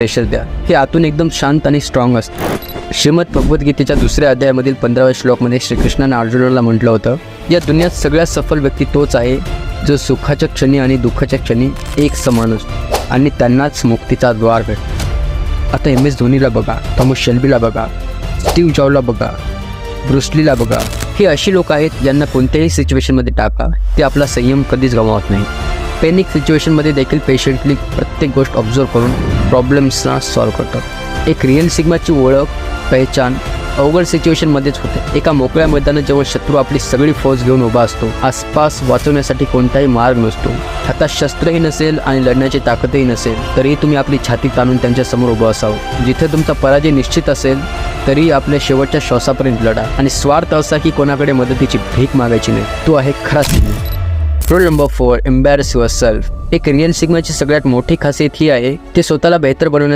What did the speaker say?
Pressure द्या. हे आतून एकदम शांत आणि स्ट्रॉंग असतं. श्रीमद भगवद्गीतेच्या 2ऱ्या अध्यायामधील 15व्या श्लोकमध्ये श्रीकृष्णाने अर्जुनाला म्हटलं होतं, या दुनियात सगळ्यात सफल व्यक्ती तोच आहे जो सुखाच्या क्षणी आणि दुःखाच्या क्षणी एक समान असतो आणि त्यांनाच मुक्तीचा द्वार भेटतो. आता MS धोनीला बघा, थॉमस शेल्बीला बघा, स्टीव्ह जॉबला बघा, ब्रुसलीला बघा. हे अशी लोक आहेत ज्यांना कोणत्याही सिच्युएशनमध्ये टाका, ते आपला संयम कधीच गमावत नाही. पॅनिक सिच्युएशनमध्ये देखील पेशंटली प्रत्येक गोष्ट ऑब्झर्व करून प्रॉब्लेम्सना सॉल्व्ह करतात. एक रिअल सिग्माची ओळख, पहिचान अवघड सिच्युएशनमध्येच होते. एका मोकळ्या मैदानात जेव्हा शत्रू आपली सगळी फौज घेऊन उभा असतो, आसपास वाचवण्यासाठी कोणताही मार्ग नसतो, हातात शस्त्रही नसेल आणि लढण्याची ताकदही नसेल, तरीही तुम्ही आपली छाती ताणून त्यांच्यासमोर उभं असावं. जिथे तुमचा पराजय निश्चित असेल तरी आपल्या शेवटच्या श्वासापर्यंत लढा. आणि स्वार्थ असा की कोणाकडे मदतीची भीक मागायची नाही, तो आहे खरा sigma. Rule number 4, embarrass yourself. एक रिअल सिग्माची सगळ्यात मोठी खासियत ही आहे, ते स्वतःला बेहतर बनवण्यासाठी